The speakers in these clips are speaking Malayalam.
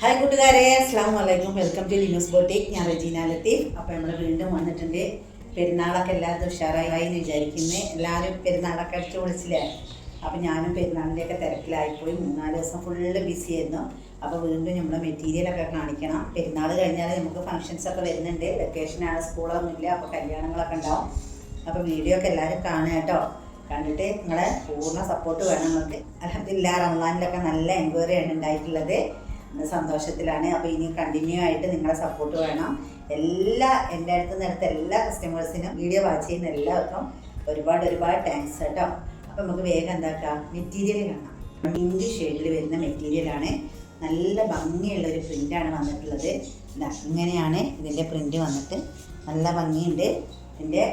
ഹായ് കൂട്ടുകാരെ, അസ്സലാമു അലൈക്കും. Welcome to Linu's boutique. ഞാൻ റജീന ലത്തീഫ്. അപ്പോൾ നമ്മൾ വീണ്ടും വന്നിട്ടുണ്ട്. പെരുന്നാളൊക്കെ എല്ലാവരും ഉഷാറായി എന്ന് വിചാരിക്കുന്നത്. എല്ലാവരും പെരുന്നാളൊക്കെ അടിച്ച് വിളിച്ചില്ലേ? അപ്പോൾ ഞാനും പെരുന്നാളിൻ്റെയൊക്കെ തിരക്കിലായിപ്പോയി. 3-4 ദിവസം ഫുള്ള് ബിസി ആയിരുന്നു. അപ്പോൾ വീണ്ടും നമ്മുടെ മെറ്റീരിയലൊക്കെ കാണിക്കണം. പെരുന്നാൾ കഴിഞ്ഞാൽ നമുക്ക് ഫങ്ഷൻസൊക്കെ വരുന്നുണ്ട്. വെക്കേഷനാണ്, സ്കൂളൊന്നുമില്ല. അപ്പോൾ കല്യാണങ്ങളൊക്കെ ഉണ്ടാവും. അപ്പോൾ വീഡിയോ ഒക്കെ എല്ലാവരും കാണുക കേട്ടോ. കണ്ടിട്ട് നിങ്ങളെ പൂർണ്ണ സപ്പോർട്ട് വേണം നമുക്ക്. അൽഹംദുലില്ലാഹ് റമളാനിലൊക്കെ നല്ല എൻക്വയറിയാണ് ഉണ്ടായിട്ടുള്ളത്. സന്തോഷത്തിലാണ്. അപ്പോൾ ഇനി കണ്ടിന്യൂ ആയിട്ട് നിങ്ങളെ സപ്പോർട്ട് വേണം. എൻ്റെ അടുത്ത് എല്ലാ കസ്റ്റമേഴ്സിനും വീഡിയോ വാച്ച് ചെയ്യുന്ന എല്ലാവർക്കും ഒരുപാട് താങ്ക്സ് കേട്ടോ. അപ്പോൾ നമുക്ക് വേഗം എന്താക്കാം, മെറ്റീരിയൽ കാണാം. മിൻറ്റ് ഷെയ്ഡിൽ വരുന്ന മെറ്റീരിയലാണ്. നല്ല ഭംഗിയുള്ളൊരു പ്രിൻ്റാണ് വന്നിട്ടുള്ളത്. ഇതാ ഇങ്ങനെയാണ് ഇതിൻ്റെ പ്രിൻ്റ് വന്നിട്ട് നല്ല ഭംഗിയുണ്ട്. ഇതിൻ്റെ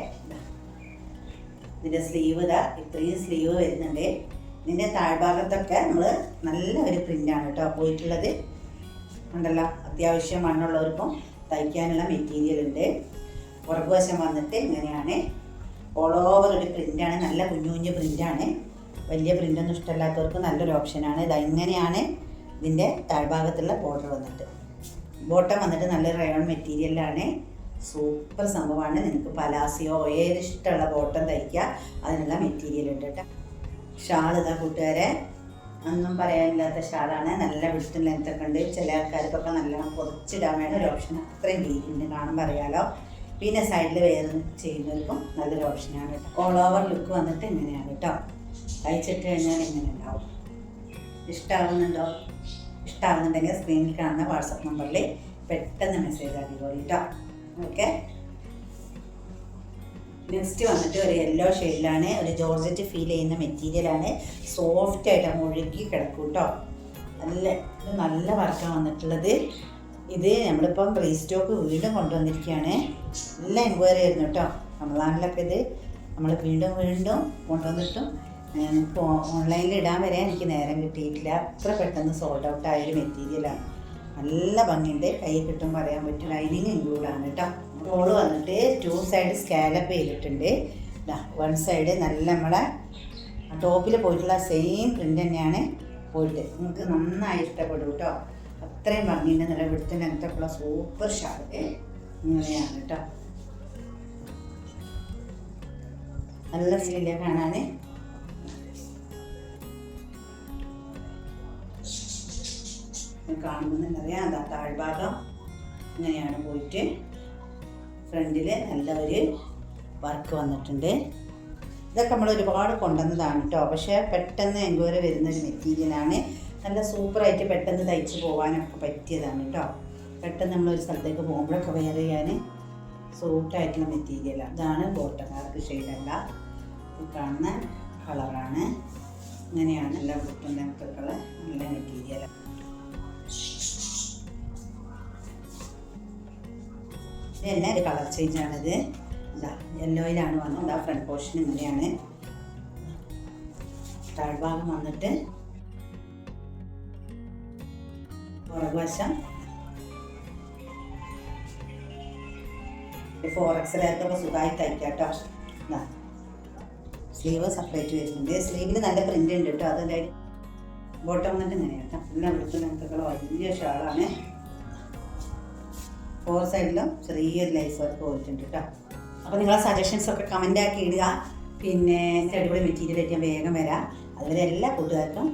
സ്ലീവ് ഇതാ ഇത്രയും സ്ലീവ് വരുന്നുണ്ട്. ഇതിൻ്റെ താഴ്ഭാഗത്തൊക്കെ നമ്മൾ നല്ല ഒരു പ്രിൻ്റാണ് കേട്ടോ പോയിട്ടുള്ളത്. ഉണ്ടല്ലോ, അത്യാവശ്യം മണ്ണുള്ളവർക്കും തയ്ക്കാനുള്ള മെറ്റീരിയൽ ഉണ്ട്. പുറകുവശം വന്നിട്ട് ഇങ്ങനെയാണ്. ഓൾ ഓവർ ഒരു പ്രിൻ്റാണ്. നല്ല കുഞ്ഞു പ്രിൻ്റാണ്. വലിയ പ്രിൻ്റൊന്നും ഇഷ്ടമല്ലാത്തവർക്ക് നല്ലൊരു ഓപ്ഷനാണ്. ഇത് ഇങ്ങനെയാണ് ഇതിൻ്റെ താഴ്ഭാഗത്തുള്ള ബോർഡർ വന്നിട്ട്. ബോട്ടം വന്നിട്ട് നല്ല റയോൺ മെറ്റീരിയലാണ്. സൂപ്പർ സംഭവമാണ്. നിങ്ങൾക്ക് പലാസിയോ ഏത് ഇഷ്ടമുള്ള ബോട്ടം തയ്ക്കുക, അതിനുള്ള മെറ്റീരിയൽ ഉണ്ട് കേട്ടോ. ഷാൾ ഇതാ കൂട്ടുകാരെ, ഒന്നും പറയാനില്ലാത്ത ഷാളാണ്. നല്ല വിടുത്തും ലെങ്ത്തൊക്കെ ഉണ്ട്. ചില ആൾക്കാർക്കൊക്കെ നല്ലോണം കുറച്ചിടാൻ വേണ്ട ഒരു ഓപ്ഷൻ. അത്രയും വീതിയുണ്ട്, കാണുമ്പോൾ അറിയാലോ. പിന്നെ സൈഡിൽ വേറെ ചെയ്യുന്നവർക്കും നല്ലൊരു ഓപ്ഷനാണ് കേട്ടോ. ഓൾ ഓവർ ലുക്ക് വന്നിട്ട് ഇങ്ങനെയാണ് കേട്ടോ. തയ്ച്ചിട്ട് കഴിഞ്ഞാൽ ഇങ്ങനെ ഉണ്ടാവും. ഇഷ്ടമാകുന്നുണ്ടെങ്കിൽ സ്ക്രീനിൽ കാണുന്ന വാട്സപ്പ് നമ്പറിൽ പെട്ടെന്ന് മെസ്സേജ് ആക്കിക്കോളൂ കേട്ടോ. ഓക്കെ. നെക്സ്റ്റ് വന്നിട്ട് ഒരു യെല്ലോ ഷെയ്ഡിലാണ്. ഒരു ജോർജറ്റ് ഫീൽ ചെയ്യുന്ന മെറ്റീരിയലാണ്. സോഫ്റ്റ് ആയിട്ട് മുഴുകി കിടക്കും കേട്ടോ. നല്ല വർക്കാണ് വന്നിട്ടുള്ളത്. ഇത് നമ്മളിപ്പം റീസ്റ്റോക്ക് വീണ്ടും കൊണ്ടുവന്നിരിക്കുകയാണ്. നല്ല എൻക്വയറി ആയിരുന്നു കേട്ടോ. റമളാനിലൊക്കെ ഇത് നമ്മൾ വീണ്ടും കൊണ്ടുവന്നിട്ടും എനിക്ക് ഓൺലൈനിൽ ഇടാൻ വരെ എനിക്ക് നേരം കിട്ടിയിട്ടില്ല. അത്ര പെട്ടെന്ന് സോൾഡ് ഔട്ട് ആയൊരു മെറ്റീരിയലാണ്. നല്ല ഭംഗിയുണ്ട്. കൈ കിട്ടും പറയാൻ പറ്റും. ലൈനിങ് ഇൻക്ലൂഡാണ് കേട്ടോ. റോള് വന്നിട്ട് 2 സൈഡ് സ്കാലപ്പ് ചെയ്തിട്ടുണ്ട്. വൺ സൈഡ് നല്ല നമ്മളെ ടോപ്പിൽ പോയിട്ടുള്ള സെയിം പ്രിൻ്റ് തന്നെയാണ് പോയിട്ട്. നിങ്ങൾക്ക് നന്നായി ഇഷ്ടപ്പെടും കേട്ടോ. അത്രയും ഭംഗിയുണ്ട്. നല്ല വിടുത്തിൻ്റെ അങ്ങനത്തെ സൂപ്പർ ഷാർട്ട് ഇങ്ങനെയാണ് കേട്ടോ. നല്ല ഫീലില്ല കാണാൻ. കാണുമ്പോൾ അറിയാം. അതാ താഴ്ഭാഗം ഇങ്ങനെയാണ് പോയിട്ട് ഫ്രണ്ടിൽ നല്ല ഒരു വർക്ക് വന്നിട്ടുണ്ട്. ഇതൊക്കെ നമ്മൾ ഒരുപാട് കൊണ്ടുവന്നതാണ് കേട്ടോ. പക്ഷേ പെട്ടെന്ന് എൻക്വയറി വരുന്നൊരു മെറ്റീരിയലാണ്. നല്ല സൂപ്പറായിട്ട് പെട്ടെന്ന് തയ്ച്ച് പോകാനൊക്കെ പറ്റിയതാണ് കേട്ടോ. പെട്ടെന്ന് നമ്മളൊരു സ്ഥലത്തേക്ക് പോകുമ്പോഴൊക്കെ വെയർ ചെയ്യാൻ സൂട്ടായിട്ടുള്ള മെറ്റീരിയലാണ്. ഇതാണ് ബോട്ടം. ആർക്ക് ഷെയ്ഡല്ല, കാണുന്ന കളറാണ്. ഇങ്ങനെയാണ് നല്ല ബോട്ടം ലെങ്ത്തൊക്കെയുള്ള നല്ല മെറ്റീരിയലാണ്. ഇതന്നെ ഒരു കളർ ചേഞ്ചാണിത്. ഇതാ യെല്ലോയിലാണ് വന്നത്. ഇതാ ഫ്രണ്ട് പോർഷൻ ഇങ്ങനെയാണ്. താഴ്ഭാഗം വന്നിട്ട് പുറകുവശം 4XL സുഖമായി തയ്ക്കാം കേട്ടോ. ഇതാ സ്ലീവ് സെപ്പറേറ്റ് വരുന്നുണ്ട്. സ്ലീവിൽ നല്ല പ്രിൻ്റ് ഉണ്ട് കേട്ടോ. അതിൻ്റെ ബോട്ടം വന്നിട്ട് ഇങ്ങനെയാണ് കേട്ടോ. നല്ല വെളുത്തുള്ള വലിയ ഷാളാണ്. 4 സൈഡിലും ചെറിയൊരു ലൈസ് വർക്ക് പോയിട്ടുണ്ട് കേട്ടോ. അപ്പോൾ നിങ്ങളെ സജഷൻസൊക്കെ കമൻ്റ് ആക്കി ഇടുക. പിന്നെ അടിപൊളി മെറ്റീരിയൽ ആയിട്ട് ഞാൻ വേഗം വരാം. അതുവരെ എല്ലാ കൂട്ടുകാർക്കും